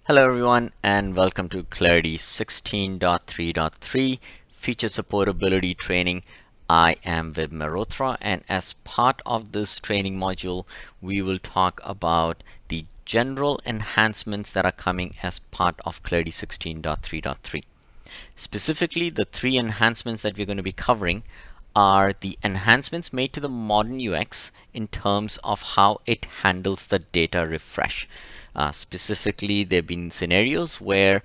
Hello everyone and welcome to Clarity 16.3.3 Feature Supportability Training. I am Vib Mehrotra, and as part of this training module we will talk about the general enhancements that are coming as part of Clarity 16.3.3. Specifically, the three enhancements that we're going to be covering are the enhancements made to the modern UX in terms of how it handles the data refresh. Specifically, there have been scenarios where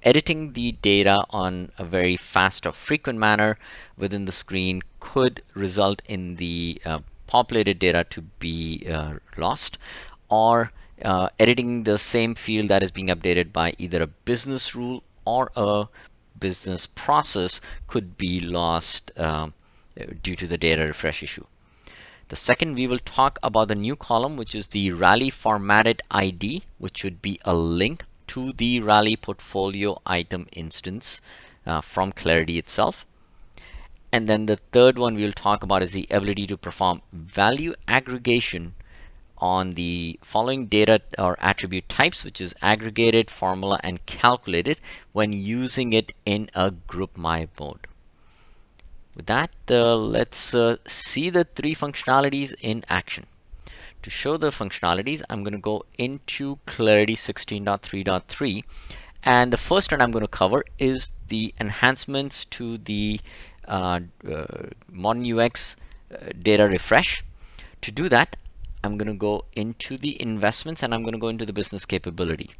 editing the data on a very fast or frequent manner within the screen could result in the populated data to be lost, or editing the same field that is being updated by either a business rule or a business process could be lost due to the data refresh issue. The second, we will talk about the new column, which is the Rally formatted ID, which should be a link to the Rally portfolio item instance from Clarity itself. And then the third one we'll talk about is the ability to perform value aggregation on the following data or attribute types, which is aggregated, formula, and calculated when using it in a group my mode. With that, let's see the three functionalities in action. To show the functionalities, I'm going to go into Clarity 16.3.3, and the first one I'm going to cover is the enhancements to the modern UX data refresh. To do that, I'm going to go into the investments and I'm going to go into the business capability.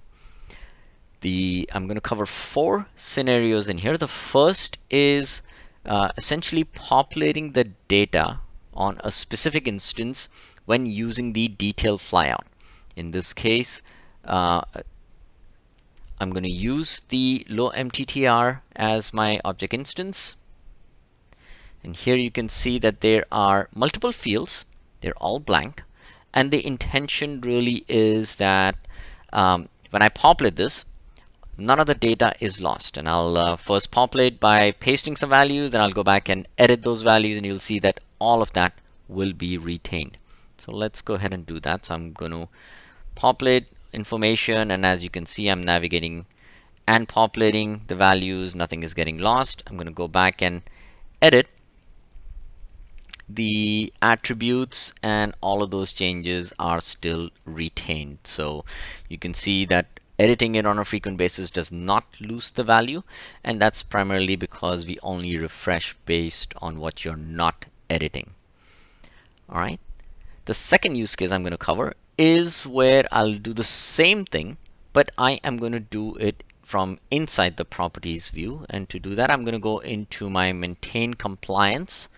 I'm going to cover four scenarios in here. The first is essentially populating the data on a specific instance when using the detail flyout. In this case, I'm going to use the low MTTR as my object instance. And here you can see that there are multiple fields. They're all blank. And the intention really is that when I populate this, none of the data is lost. And I'll first populate by pasting some values, then I'll go back and edit those values, and you'll see that all of that will be retained. So let's go ahead and do that. So I'm going to populate information, and as you can see, I'm navigating and populating the values. Nothing is getting lost. I'm going to go back and edit the attributes, and all of those changes are still retained. So you can see that editing it on a frequent basis does not lose the value, and that's primarily because we only refresh based on what you're not editing. All right. The second use case I'm going to cover is where I'll do the same thing, but I am going to do it from inside the properties view. And to do that, I'm going to go into my maintain compliance,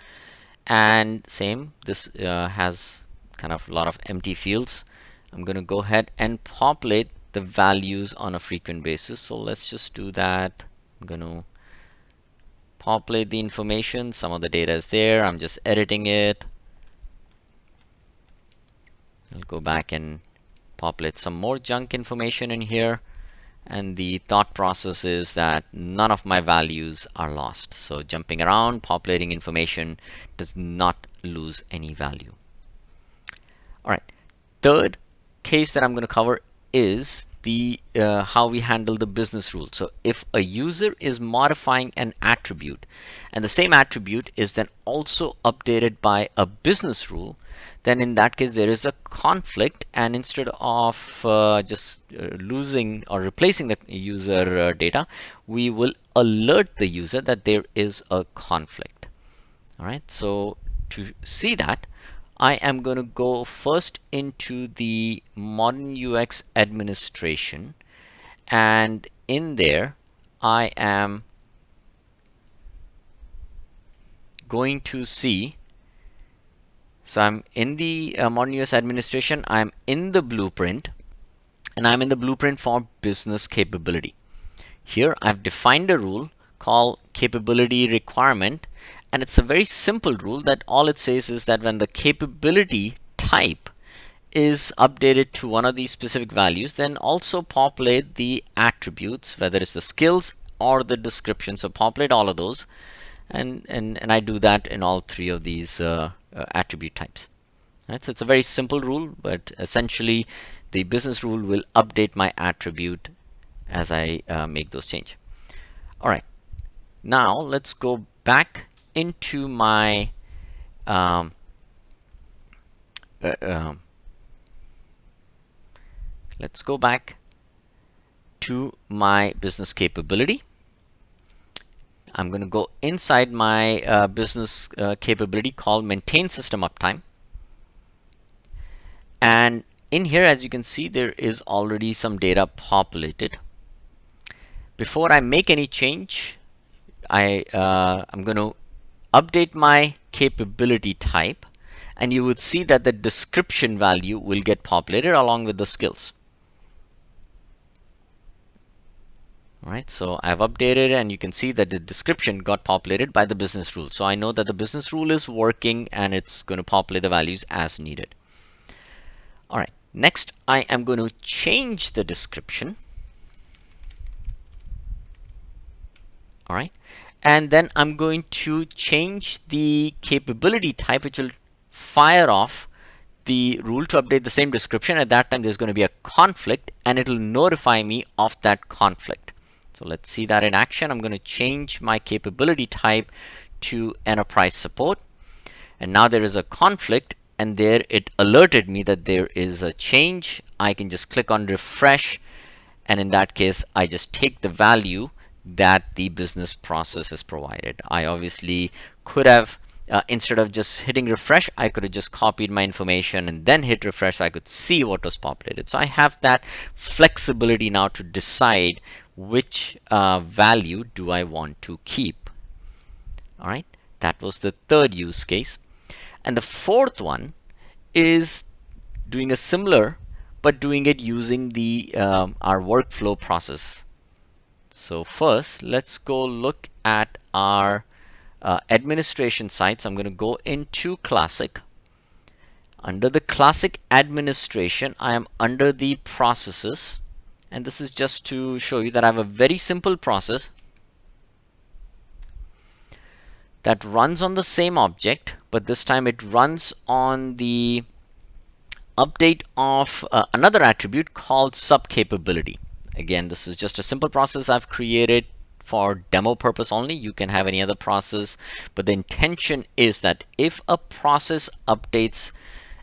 and same, this has kind of a lot of empty fields. I'm going to go ahead and populate the values on a frequent basis. So let's just do that. I'm going to populate the information. Some of the data is there. I'm just editing it. I'll go back and populate some more junk information in here. And the thought process is that none of my values are lost. So jumping around, populating information does not lose any value. All right. Third case that I'm going to cover is the how we handle the business rule. So if a user is modifying an attribute and the same attribute is then also updated by a business rule, then in that case there is a conflict, and instead of just losing or replacing the user data, we will alert the user that there is a conflict. All right, so to see that, I am going to go first into the modern UX administration, and in there I am going to see, so I'm in the modern UX administration, I'm in the blueprint, and I'm in the blueprint for business capability. Here I've defined a rule called capability requirement, and it's a very simple rule that all it says is that when the capability type is updated to one of these specific values, then also populate the attributes, whether it's the skills or the description. So populate all of those, and I do that in all three of these attribute types. Right? So it's a very simple rule, but essentially the business rule will update my attribute as I make those changes. All right, now let's go back into my um, uh, um, let's go back to my business capability. I'm going to go inside my business capability called maintain system uptime. And in here, as you can see, there is already some data populated. Before I make any change, I'm going to update my capability type, and you would see that the description value will get populated along with the skills. All right, so I've updated, and you can see that the description got populated by the business rule. So I know that the business rule is working, and it's going to populate the values as needed. All right, next I am going to change the description. All right, and then I'm going to change the capability type, which will fire off the rule to update the same description. At that time, there's going to be a conflict, and it will notify me of that conflict. So let's see that in action. I'm going to change my capability type to enterprise support, and now there is a conflict, and there it alerted me that there is a change. I can just click on refresh, and in that case I just take the value that the business process has provided. I obviously could have instead of just hitting refresh, I could have just copied my information and then hit refresh so I could see what was populated. So I have that flexibility now to decide which value do I want to keep. All right, that was the third use case. And the fourth one is doing a similar, but doing it using the our workflow process. So first, let's go look at our administration site. So I'm going to go into Classic. Under the Classic administration, I am under the processes, and this is just to show you that I have a very simple process that runs on the same object, but this time it runs on the update of another attribute called sub capability. Again, this is just a simple process I've created for demo purpose only. You can have any other process, but the intention is that if a process updates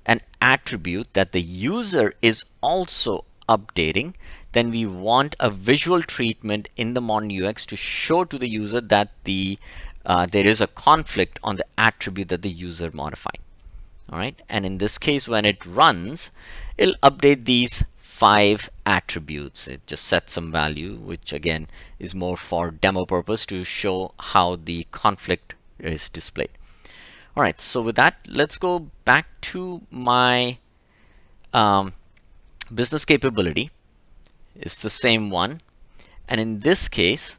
an attribute that the user is also updating, then we want a visual treatment in the modern UX to show to the user that there is a conflict on the attribute that the user modified. All right, and in this case, when it runs, it'll update these 5 attributes. It just sets some value, which again is more for demo purpose to show how the conflict is displayed. All right, so with that, let's go back to my business capability. It's the same one, and in this case,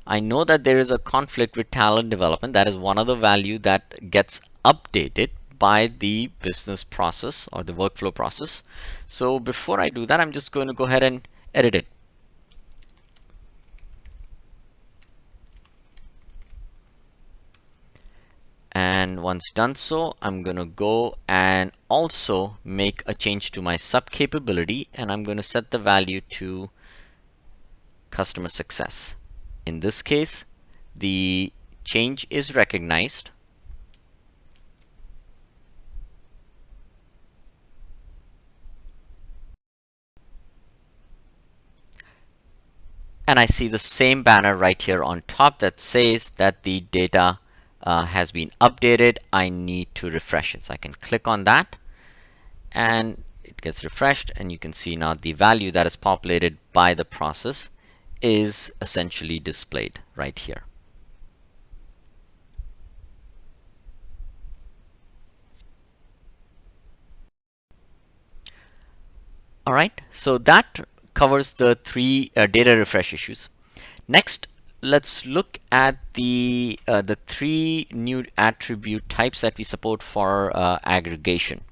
I know that there is a conflict with talent development. That is one of the value that gets updated by the business process or the workflow process. So before I do that, I'm just going to go ahead and edit it. And once done so, I'm going to go and also make a change to my sub capability, and I'm going to set the value to customer success. In this case, the change is recognized. And I see the same banner right here on top that says that the data has been updated. I need to refresh it. So I can click on that and it gets refreshed, and you can see now the value that is populated by the process is essentially displayed right here. All right, so that covers the 3 data refresh issues. Next, let's look at the 3 new attribute types that we support for aggregation.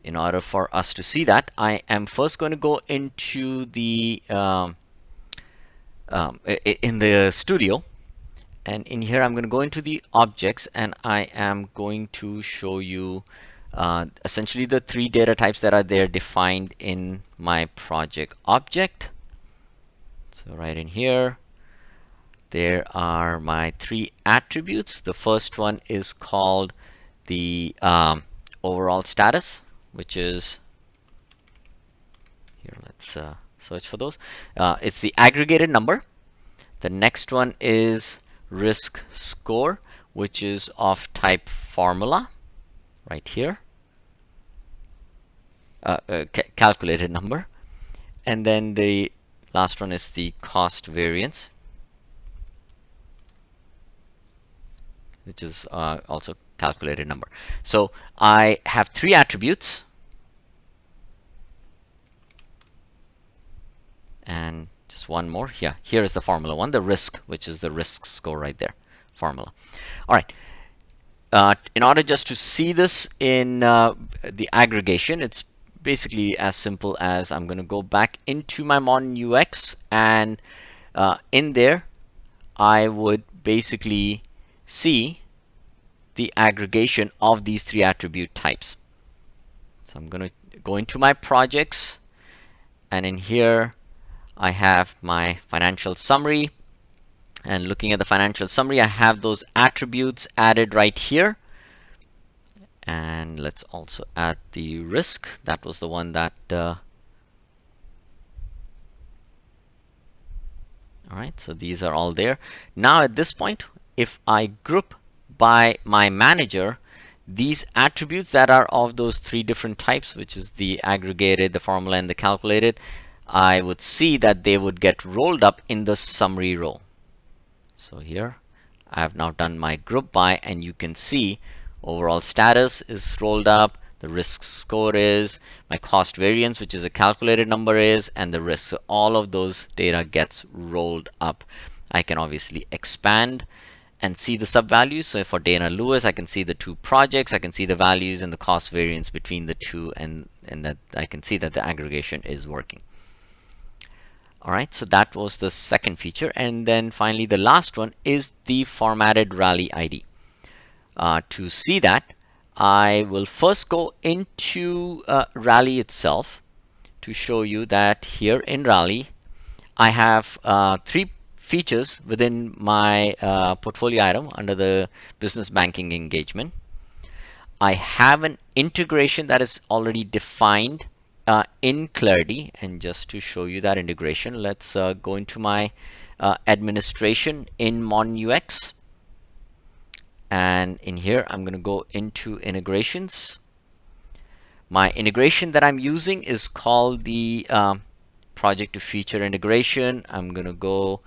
In order for us to see that, I am first going to go into the in the studio, and in here I'm going to go into the objects, and I am going to show you essentially the 3 data types that are there defined in my project object. So right in here, there are my three attributes. The first one is called the overall status, which is here. Let's search for those. It's the aggregated number. The next one is risk score, which is of type formula, right here. Calculated number. And then the last one is the cost variance, which is also calculated number. So I have three attributes, and just one more. Here is the formula one, the risk, which is the risk score right there, formula. All right. In order just to see this in the aggregation, it's basically as simple as I'm going to go back into my Modern UX, and in there I would basically see the aggregation of these three attribute types. So I'm going to go into my projects, and in here I have my financial summary. And looking at the financial summary, I have those attributes added right here. And let's also add the risk. That was the one that all right, so these are all there. Now at this point, if I group by my manager, these attributes that are of those three different types, which is the aggregated, the formula, and the calculated, I would see that they would get rolled up in the summary row. So here I have now done my group by, and you can see overall status is rolled up, the risk score is, my cost variance, which is a calculated number, is, and the risk. So all of those data gets rolled up. I can obviously expand and see the sub values. So for Dana Lewis, I can see the two projects, I can see the values and the cost variance between the two, and that I can see that the aggregation is working. All right, so that was the second feature. And then finally, the last one is the formatted rally ID. To see that, I will first go into Rally itself to show you that here in Rally, I have three features within my portfolio item under the business banking engagement. I have an integration that is already defined in Clarity, and just to show you that integration, let's go into my administration in Modern UX, and in here I'm going to go into integrations. My integration that I'm using is called the project to feature integration. I'm going to go,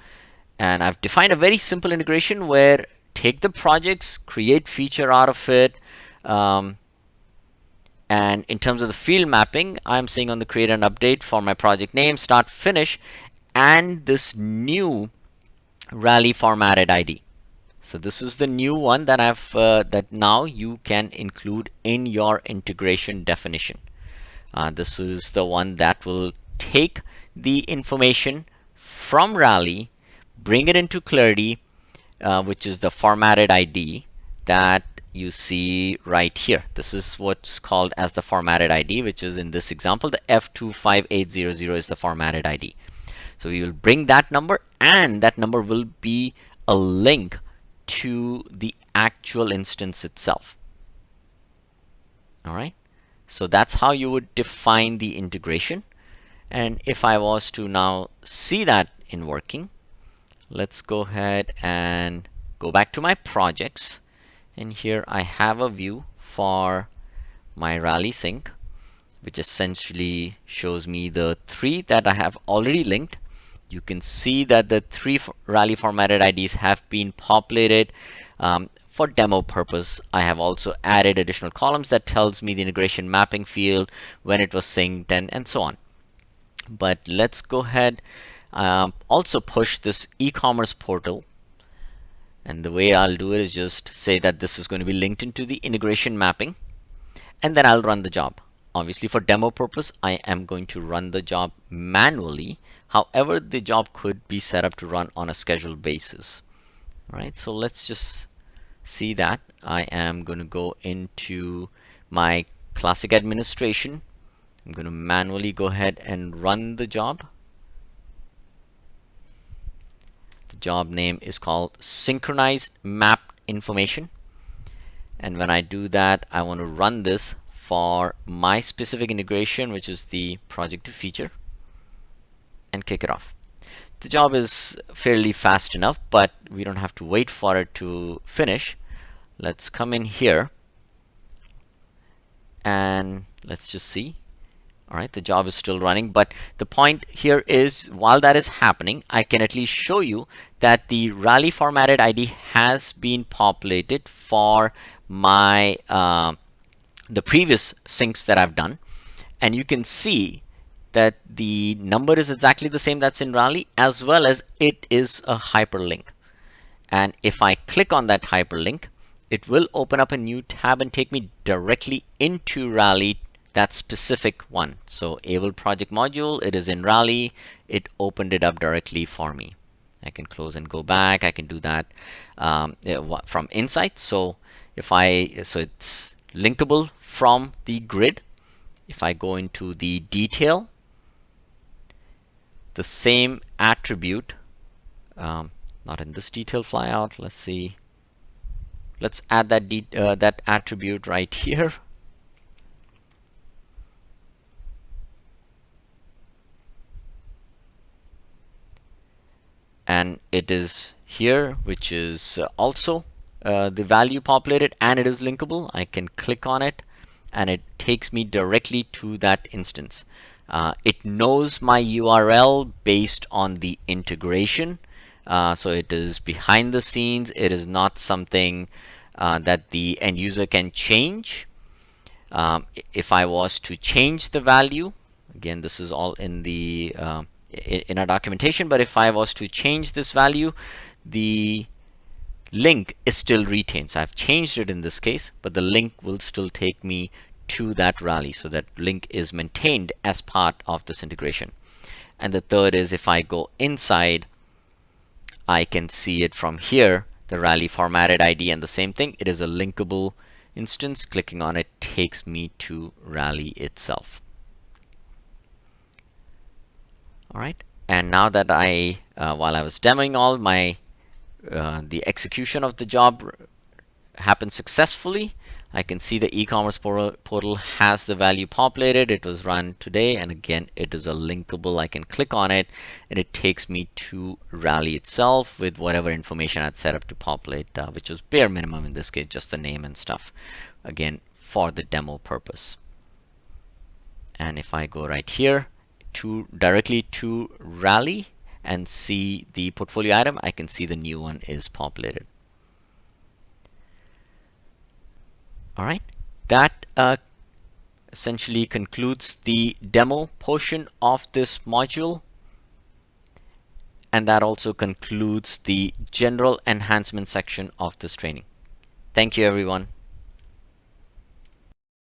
and I've defined a very simple integration where take the projects, create feature out of it, and in terms of the field mapping, I'm saying on the create and update for my project name, start, finish, and this new Rally formatted ID. So this is the new one that I've that now you can include in your integration definition. This is the one that will take the information from Rally, bring it into Clarity, which is the formatted ID that you see right here. This is what's called as the formatted ID, which is in this example the F25800 is the formatted ID. So we will bring that number, and that number will be a link to the actual instance itself. All right, so that's how you would define the integration. And if I was to now see that in working, let's go ahead and go back to my projects, and here I have a view for my Rally sync, which essentially shows me the three that I have already linked. You can see that the three Rally formatted IDs have been populated. For demo purpose, I have also added additional columns that tells me the integration mapping field, when it was synced, and so on. But let's go ahead, also push this e-commerce portal. And the way I'll do it is just say that this is going to be linked into the integration mapping, and then I'll run the job. Obviously, for demo purpose, I am going to run the job manually. However, the job could be set up to run on a scheduled basis. All right, so let's just see that. I am going to go into my classic administration. I'm going to manually go ahead and run the job. job name is called Synchronize Mapped Information. And when I do that, I want to run this for my specific integration, which is the project to feature, and kick it off. The job is fairly fast enough, but we don't have to wait for it to finish. Let's come in here and let's just see. All right, the job is still running, but the point here is while that is happening, I can at least show you that the rally formatted ID has been populated for my the previous syncs that I've done, and you can see that the number is exactly the same that's in rally, as well as it is a hyperlink. And if I click on that hyperlink, it will open up a new tab and take me directly into rally, that specific one. So Able project module, it is in rally, it opened it up directly for me. I can close and go back. I can do that from inside. So if so it's linkable from the grid. If I go into the detail, the same attribute, not in this detail flyout. Let's see. Let's add that that attribute right here. And it is here, which is also the value populated, and it is linkable. I can click on it and it takes me directly to that instance. It knows my URL based on the integration. So it is behind the scenes. It is not something that the end user can change. If I was to change the value, again, this is all in the in our documentation, but if I was to change this value, the link is still retained. So I've changed it in this case, but the link will still take me to that rally. So that link is maintained as part of this integration. And the third is if I go inside, I can see it from here, the rally formatted ID, and the same thing, it is a linkable instance. Clicking on it takes me to rally itself. All right, and now that while I was demoing all my the execution of the job happened successfully, I can see the e-commerce portal has the value populated. It was run today, and again, it is a linkable. I can click on it and it takes me to rally itself with whatever information I'd set up to populate, which was bare minimum in this case, just the name and stuff, again, for the demo purpose. And if I go right here directly to rally and see the portfolio item, I can see the new one is populated. All right, that essentially concludes the demo portion of this module, and that also concludes the general enhancement section of this training. Thank you, everyone.